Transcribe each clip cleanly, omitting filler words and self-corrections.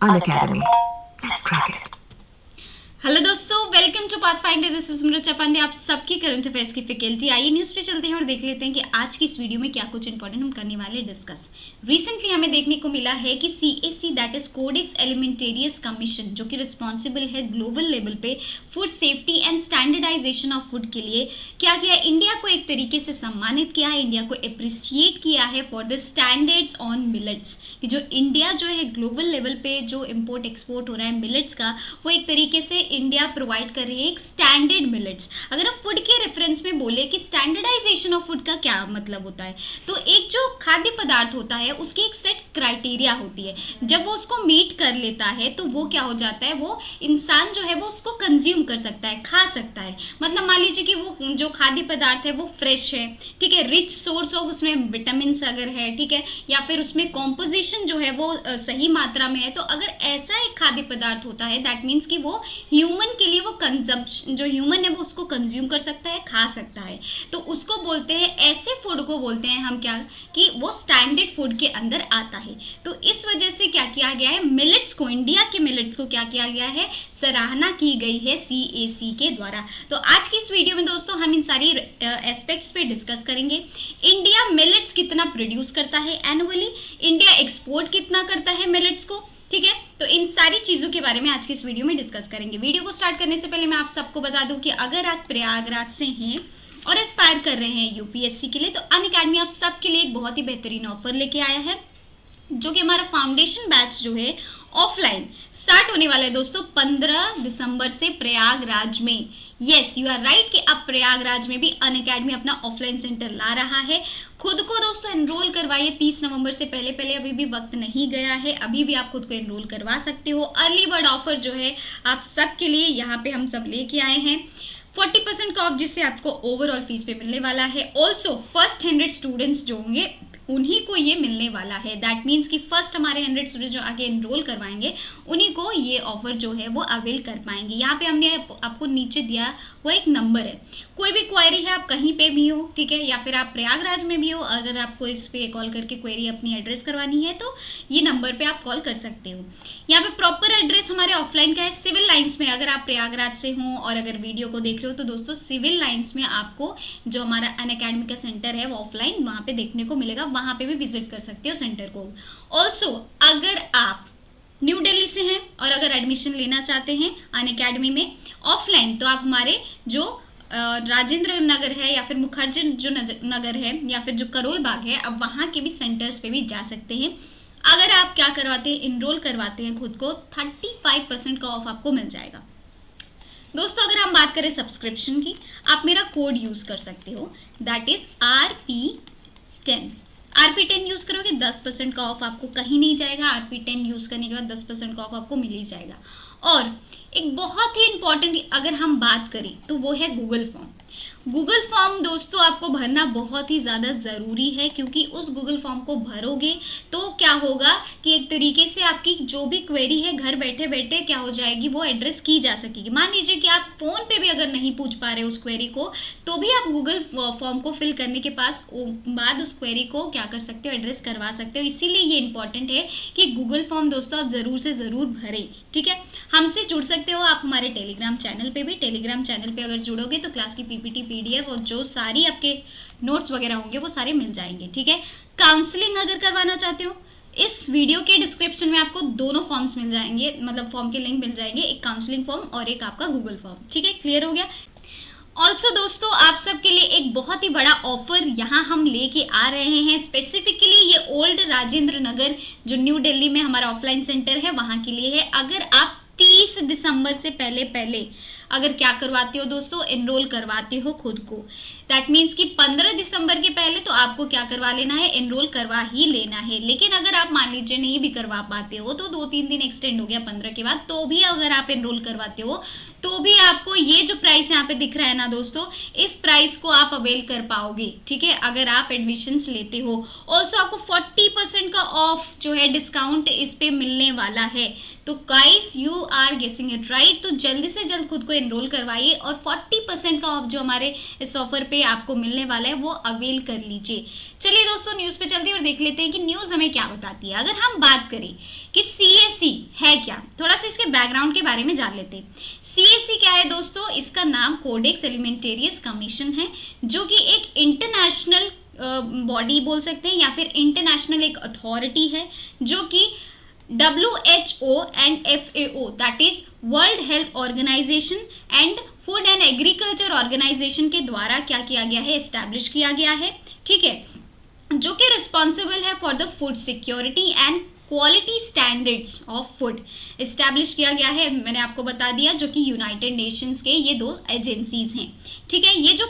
Unacademy. Let's crack it. Hello दोस्तों, welcome to Pathfinder. This is Smriti Pandey. आप सबकी current affairs की फैकल्टी। आइए न्यूज़ पे चलते हैं और देख लेते हैं कि आज की इस वीडियो में क्या कुछ इंपॉर्टेंट हम करने वाले डिस्कस। रिसेंटली हमें देखने को मिला है कि CAC that is codex alimentarius commission, जो कि रिस्पॉन्सिबल है ग्लोबल लेवल पे food safety and standardization of food के लिए, क्या किया, इंडिया को एक तरीके से सम्मानित किया है, इंडिया को अप्रिसिएट किया है for the standards on millets. कि जो इंडिया जो है ग्लोबल लेवल पे जो इम्पोर्ट एक्सपोर्ट हो रहा है मिलेट्स का, वो एक तरीके से इंडिया प्रोवाइड कर रही है एक स्टैंडर्ड मिलेट्स। अगर हम फूड के रेफरेंस में बोले कि स्टैंडर्डाइजेशन ऑफ फूड का क्या मतलब होता है, तो एक जो खाद्य पदार्थ होता है उसकी एक सेट क्राइटेरिया होती है। जब वो उसको मीट कर लेता है तो वो क्या हो जाता है, वो इंसान जो है वो उसको कंज्यूम कर सकता है, खा सकता है। मतलब मान लीजिए कि वो जो खाद्य पदार्थ है वो फ्रेश है, ठीक है, रिच सोर्स ऑफ उसमें विटामिन अगर है, ठीक है, या फिर उसमें कॉम्पोजिशन जो है वो सही मात्रा में है, तो अगर ऐसा एक खाद्य पदार्थ होता है दैट मीन्स कि वो ह्यूमन के लिए वो कंजम्पशन, जो ह्यूमन है वो उसको कंज्यूम कर सकता है, खा सकता है, तो उसको बोलते हैं, ऐसे फूड को बोलते हैं हम क्या, कि वो स्टैंडर्ड फूड के अंदर आता है। तो इस वजह से क्या किया गया है, मिलेट्स को, इंडिया के मिलेट्स को क्या किया गया है, सराहना की गई है CAC के द्वारा। तो आज की इस वीडियो में दोस्तों हम इन सारी एस्पेक्ट्स पे डिस्कस करेंगे। इंडिया मिलेट्स कितना प्रोड्यूस करता है एनुअली, इंडिया एक्सपोर्ट कितना करता है मिलेट्स को, ठीक है, तो इन सारी चीज़ों के बारे में आज की इस वीडियो में डिस्कस करेंगे। वीडियो को स्टार्ट करने से पहले मैं आप सबको बता दूं कि अगर आप प्रयागराज से हैं और एस्पायर कर रहे हैं UPSC के लिए, तो अनअकैडमी आप सबके लिए एक बहुत ही बेहतरीन ऑफर लेके आया है, जो कि हमारा फाउंडेशन बैच जो है ऑफलाइन स्टार्ट होने वाला है दोस्तों 15 दिसंबर से प्रयागराज में। यस, यू आर राइट कि अब प्रयागराज में भी अनअकैडमी अपना ऑफलाइन सेंटर ला रहा है। खुद को दोस्तों एनरोल करवाइए 30 नवंबर से पहले पहले, अभी भी वक्त नहीं गया है, अभी भी आप खुद को एनरोल करवा सकते हो। अर्ली बर्ड ऑफर जो है आप सबके लिए यहाँ पे हम सब लेके आए हैं, 40% का ऑफ, जिससे आपको ओवरऑल फीस पे मिलने वाला है। ऑल्सो फर्स्ट 100 स्टूडेंट्स जो होंगे उन्हीं को ये मिलने वाला है। दैट मीन्स कि फर्स्ट हमारे 100 स्टूडेंट जो आगे एनरोल करवाएंगे उन्हीं को ये ऑफर जो है वो अवेल कर पाएंगे। यहाँ पे हमने आपको नीचे दिया वो एक नंबर है, कोई भी क्वेरी है, आप कहीं पे भी हो, ठीक है, या फिर आप प्रयागराज में भी हो, अगर आपको इस पे कॉल करके क्वेरी अपनी एड्रेस करवानी है तो ये नंबर पे आप कॉल कर सकते हो। यहाँ पे प्रॉपर एड्रेस हमारे ऑफलाइन का है सिविल लाइन्स में। अगर आप प्रयागराज से हो और अगर वीडियो को देख रहे हो तो दोस्तों सिविल लाइन्स में आपको जो हमारा अनअकैडमी का सेंटर है वो ऑफलाइन वहाँ पे देखने को मिलेगा, वहाँ पे भी विजिट कर सकते हो सेंटर को। ऑल्सो अगर आप न्यू दिल्ली से हैं और अगर एडमिशन लेना चाहते हैं अनअकैडमी में ऑफलाइन, तो आप हमारे जो राजेंद्र नगर है या फिर मुखर्जी जो नगर है या फिर जो करोल बाग है, अब वहाँ के भी सेंटर्स पे भी जा सकते हैं। अगर आप क्या करवाते हैं, इनरोल करवाते हैं खुद को, 35% का ऑफ आपको मिल जाएगा। दोस्तों अगर हम बात करें सब्सक्रिप्शन की, आप मेरा कोड यूज कर सकते हो, that is RP10। RP10 use करोगे 10% का ऑफ आपको कहीं नहीं जाएगा। RP10 यूज करने के बाद 10% का ऑफ आपको मिल ही जाएगा। और एक बहुत ही इंपॉर्टेंट अगर हम बात करें तो वो है गूगल फॉर्म। गूगल फॉर्म दोस्तों आपको भरना बहुत ही ज़्यादा ज़रूरी है, क्योंकि उस गूगल फॉर्म को भरोगे तो क्या होगा कि एक तरीके से आपकी जो भी क्वेरी है घर बैठे बैठे क्या हो जाएगी, वो एड्रेस की जा सकेगी। मान लीजिए कि आप फ़ोन पे भी अगर नहीं पूछ पा रहे उस क्वेरी को, तो भी आप गूगल फॉर्म को फिल करने के बाद उस क्वेरी को क्या कर सकते हो, एड्रेस करवा सकते हो। इसीलिए ये इंपॉर्टेंट है कि गूगल फॉर्म दोस्तों आप ज़रूर से ज़रूर भरें, ठीक है। हमसे जुड़ सकते हो आप हमारे टेलीग्राम चैनल पे भी। टेलीग्राम चैनल पे अगर जुड़ोगे तो क्लास की PPT PDF और जो सारी आपके नोट्स वगैरह होंगे वो सारे मिल जाएंगे, ठीक है। काउंसलिंग अगर करवाना चाहते हो, इस वीडियो के डिस्क्रिप्शन में आपको दोनों फॉर्म्स मिल जाएंगे, मतलब फॉर्म के लिंक मिल जाएंगे, एक काउंसलिंग फॉर्म और एक आपका गूगल फॉर्म, ठीक है। क्लियर हो गया। ऑल्सो दोस्तों आप सबके लिए एक बहुत ही बड़ा ऑफर यहाँ हम लेके आ रहे हैं, स्पेसिफिकली ये ओल्ड राजेंद्र नगर जो न्यू दिल्ली में हमारा ऑफलाइन सेंटर है वहाँ के लिए है। अगर आप 30 दिसंबर से पहले पहले अगर क्या करवाते हो दोस्तों, एनरोल करवाते हो खुद को, दैट मीन्स कि 15 दिसंबर के पहले तो आपको क्या करवा लेना है, एनरोल करवा ही लेना है। लेकिन अगर आप मान लीजिए नहीं भी करवा पाते हो तो 2-3 दिन एक्सटेंड हो गया 15 के बाद, तो भी अगर आप एनरोल करवाते हो तो भी आपको ये जो प्राइस यहाँ पे दिख रहा है ना दोस्तों, इस प्राइस को आप अवेल कर पाओगे, ठीक है, अगर आप एडमिशन्स लेते हो। ऑल्सो आपको 40% का ऑफ जो है डिस्काउंट इस पे मिलने वाला है। तो guys you are guessing it right, तो जल्दी से जल्द खुद को एनरोल करवाइए और 40% का ऑफ जो हमारे इस ऑफर पे आपको मिलने वाला है वो अवेल कर लीजिए। चलिए दोस्तों न्यूज़ पे चलते हैं और देख लेते हैं कि न्यूज़ हमें क्या बताती है। अगर हम बात करें कि CAC है क्या, थोड़ा सा इसके बैकग्राउंड के बारे में जान लेते हैं। CAC क्या है दोस्तों, इसका नाम कोडेक्स एलिमेंटेरियस कमीशन है, जो कि एक इंटरनेशनल बॉडी बोल सकते हैं या फिर इंटरनेशनल एक अथॉरिटी है, जो कि WHO and FAO that is world health organization and food and agriculture organization के द्वारा क्या किया गया है, एस्टैब्लिश किया गया है, ठीक है, जो कि रिस्पॉन्सिबल है for the food security and quality standards of food. Establish किया गया है, मैंने आपको बता दिया, जो कि यूनाइटेड नेशंस के ये 2 एजेंसीज हैं, ठीक है। ये जो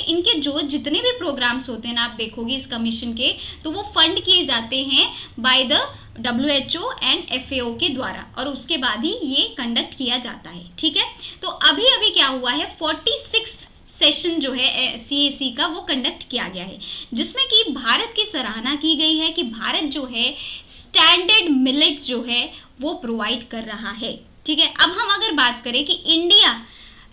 इनके जो जितने भी प्रोग्राम्स होते हैं ना, आप देखोगे इस कमीशन के, तो वो फंड किए जाते हैं by the WHO and FAO के द्वारा, और उसके बाद ही ये कंडक्ट किया जाता है, ठीक है। तो अभी अभी क्या हुआ है, 46th सेशन जो है CAC का वो कंडक्ट किया गया है, जिसमें कि भारत की सराहना की गई है कि भारत जो है स्टैंडर्ड मिलेट जो है वो प्रोवाइड कर रहा है, ठीक है। अब हम अगर बात करें कि इंडिया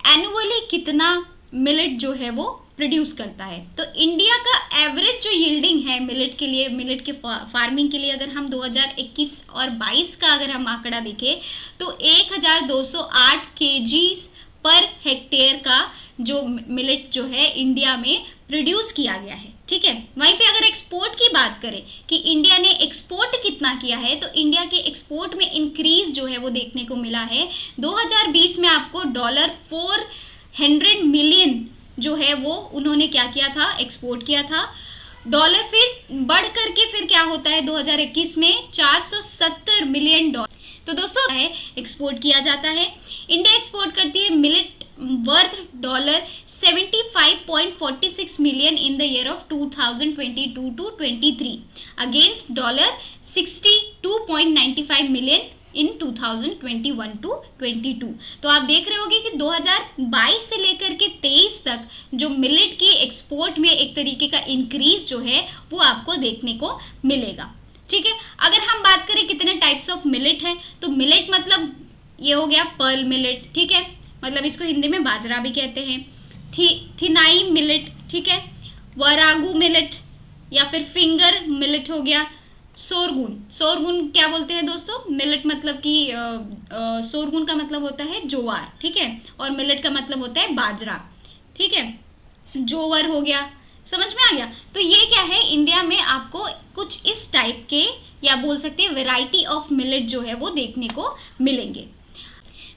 एनुअली कितना मिलेट जो है वो प्रोड्यूस करता है, तो इंडिया का एवरेज जो यील्डिंग है मिलेट के लिए, मिलेट के फार्मिंग के लिए, अगर हम 2021 और 22 का अगर हम आंकड़ा देखें तो 1208 kgs पर हेक्टेयर का जो मिलेट जो है इंडिया में प्रोड्यूस किया गया है, ठीक है। वहीं पे अगर एक्सपोर्ट की बात करें कि इंडिया ने एक्सपोर्ट कितना किया है, तो इंडिया के एक्सपोर्ट में इंक्रीज जो है वो देखने को मिला है। 2020 में आपको $400 मिलियन जो है वो उन्होंने क्या किया था, एक्सपोर्ट किया था डॉलर, फिर बढ़ करके फिर क्या होता है 2021 में $470 मिलियन। तो दोस्तों है एक्सपोर्ट किया जाता है, इंडिया एक्सपोर्ट करती है millet worth $75.46 million in the year of 2022 to 23 against $62.95 million in 2021 to 22। तो आप देख रहे होंगे कि 2022 से लेकर के 23 तक जो मिलेट की एक्सपोर्ट में एक तरीके का इंक्रीज जो है वो आपको देखने को मिलेगा, ठीक है। अगर हम बात करें कितने टाइप्स ऑफ मिलेट है, तो मिलेट मतलब ये हो गया पर्ल मिलेट, ठीक है, मतलब इसको हिंदी में बाजरा भी कहते हैं, थिनाई मिलेट, ठीक है, वरागू मिलेट या फिर फिंगर मिलेट हो गया, सोरगुन क्या बोलते हैं दोस्तों, मिलेट मतलब कि सोरगुन का मतलब होता है जोवार, ठीक है, और मिलेट का मतलब होता है बाजरा, ठीक है, जोवर हो गया, समझ में आ गया। तो ये क्या है, इंडिया में आपको कुछ इस टाइप के या बोल सकते हैं वैरायटी ऑफ मिलेट जो है वो देखने को मिलेंगे।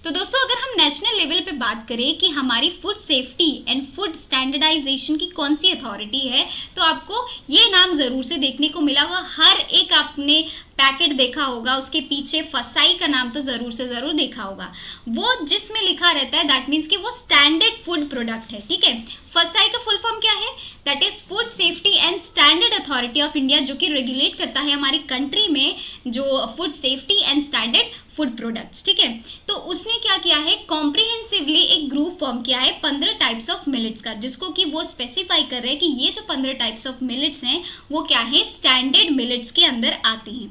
तो दोस्तों अगर हम नेशनल लेवल पे बात करें कि हमारी food safety and food standardization की कौन सी अथॉरिटी है, तो आपको ये नाम ज़रूर से देखने को मिला होगा। हर एक आपने पैकेट देखा होगा, उसके पीछे फसाई का नाम तो ज़रूर से ज़रूर देखा होगा। वो जिसमें लिखा रहता है दैट मीन्स कि वो स्टैंडर्ड फूड प्रोडक्ट है, ठीक है। फसाई का फुल फॉर्म क्या है, that is food safety and standard authority of India, जो कि रेगुलेट करता है हमारी कंट्री में जो food safety and standard food products, ठीक है। तो उसने क्या किया है, कॉम्प्रिहेंसिवली एक ग्रुप फॉर्म किया है 15 टाइप्स ऑफ मिलेट्स का, जिसको कि वो स्पेसिफाई कर रहे हैं कि ये जो 15 टाइप्स ऑफ मिलेट्स हैं वो क्या है, स्टैंडर्ड मिलेट्स के अंदर आते हैं।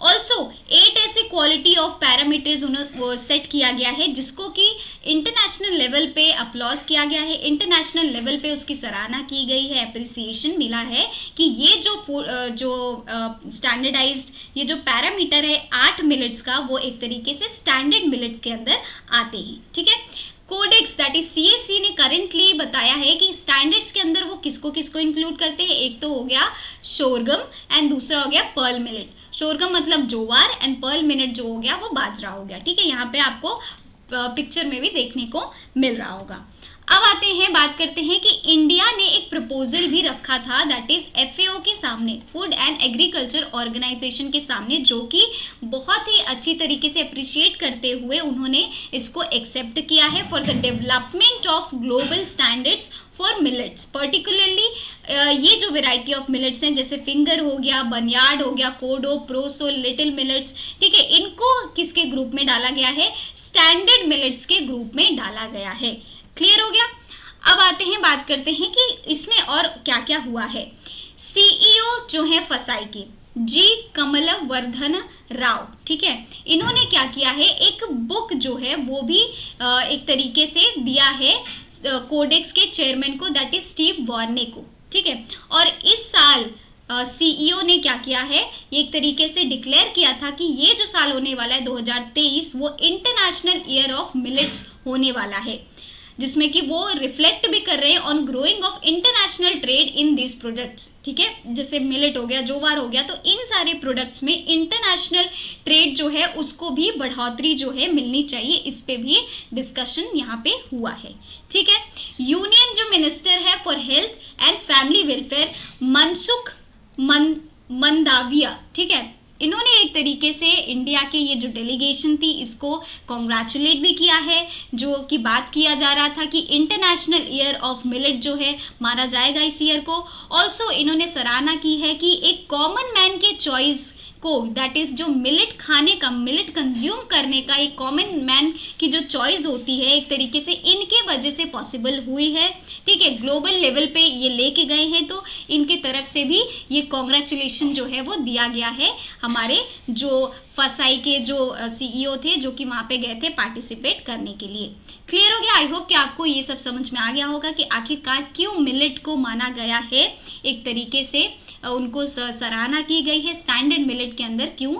ऑल्सो 8 ऐसे क्वालिटी ऑफ पैरामीटर्स उन्हें सेट किया गया है, जिसको कि इंटरनेशनल लेवल पे अप्लॉज किया गया है, इंटरनेशनल लेवल पे उसकी सराहना की गई है, अप्रिसिएशन मिला है कि ये जो स्टैंडर्डाइज्ड ये जो पैरामीटर है 8 मिलेट्स का, वो एक तरीके से स्टैंडर्ड मिलेट्स के अंदर आते हैं, ठीक है। कोडेक्स दैट इज CAC ने करेंटली बताया है कि स्टैंडर्ड्स के अंदर वो किसको किसको इंक्लूड करते हैं। एक तो हो गया शोरगम एंड दूसरा हो गया पर्ल मिलेट। शोरगम मतलब जोवार एंड पर्ल मिलेट जो हो गया वो बाजरा हो गया, ठीक है। यहाँ पे आपको पिक्चर में भी देखने को मिल रहा होगा। अब आते हैं, बात करते हैं कि इंडिया ने एक प्रपोजल भी रखा था दैट इज FAO के सामने, फूड एंड एग्रीकल्चर ऑर्गेनाइजेशन के सामने, जो कि बहुत ही अच्छी तरीके से अप्रिशिएट करते हुए उन्होंने इसको एक्सेप्ट किया है for the development of global standards for millets. Particularly ये जो वेराइटी ऑफ मिलेट्स हैं जैसे फिंगर हो गया, बनियार्ड हो गया, कोडो, प्रोसो, लिटिल मिलेट्स, ठीक है, इनको किसके ग्रुप में डाला गया है, स्टैंडर्ड मिलेट्स के ग्रुप में डाला गया है। क्लियर हो गया। अब आते हैं, बात करते हैं कि इसमें और क्या क्या हुआ है। CEO जो है फसाई के, जी कमलवर्धन राव, ठीक है। इन्होंने क्या किया है, एक बुक जो है वो भी एक तरीके से दिया है कोडेक्स के चेयरमैन को, दैट इज स्टीव वार्ने को, ठीक है। और इस साल सीईओ ने क्या किया है, ये एक तरीके से डिक्लेयर किया था कि ये जो साल होने वाला है 2023 वो इंटरनेशनल ईयर ऑफ मिलेट्स होने वाला है, जिसमें कि वो रिफ्लेक्ट भी कर रहे हैं on growing of international trade in this products, ठीक है। जैसे मिलेट हो गया, जोवार हो गया, तो इन सारे प्रोडक्ट्स में इंटरनेशनल ट्रेड जो है उसको भी बढ़ोतरी जो है मिलनी चाहिए, इस पे भी डिस्कशन यहाँ पे हुआ है, ठीक है। यूनियन जो मिनिस्टर है for health and family welfare Mansukh Mandaviya, ठीक है, इन्होंने एक तरीके से इंडिया के ये जो डेलीगेशन थी इसको कॉन्ग्रेचुलेट भी किया है, जो कि बात किया जा रहा था कि इंटरनेशनल ईयर ऑफ मिलेट जो है माना जाएगा इस ईयर को। ऑल्सो इन्होंने सराहना की है कि एक कॉमन मैन के चॉइस को, दैट इज जो मिलेट खाने का, मिलेट कंज्यूम करने का एक कॉमन मैन की जो चॉइस होती है एक तरीके से इनके वजह से पॉसिबल हुई है, ठीक है। ग्लोबल लेवल पे ये लेके गए हैं, तो इनके तरफ से भी ये कॉन्ग्रेचुलेशन जो है वो दिया गया है हमारे जो फसाई के जो सीईओ थे, जो कि वहाँ पे गए थे पार्टिसिपेट करने के लिए। क्लियर हो गया? आई होप कि आपको ये सब समझ में आ गया होगा कि आखिरकार क्यों मिलेट को माना गया है, एक तरीके से उनको सराहना की गई है स्टैंडर्ड मिलेट के अंदर, क्यों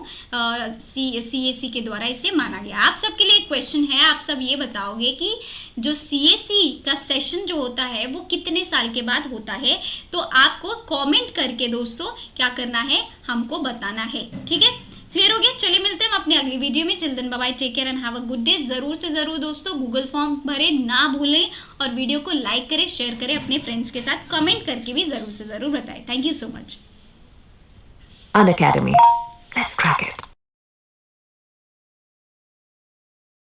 सीएसी के द्वारा इसे माना गया। आप सबके लिए एक क्वेश्चन है, आप सब ये बताओगे कि जो सीएसी का सेशन जो होता है वो कितने साल के बाद होता है, तो आपको कमेंट करके दोस्तों क्या करना है, हमको बताना है, ठीक है। क्लियर हो गया? चलिए मिलते हैं हम अपने अगली वीडियो में। Children bye bye, take care and have a good day. जरूर से जरूर दोस्तों गूगल फॉर्म भरें ना भूलें, और वीडियो को लाइक करें, शेयर करें अपने फ्रेंड्स के साथ, कमेंट करके भी जरूर से जरूर बताएं। Thank you so much. Unacademy. Let's crack it.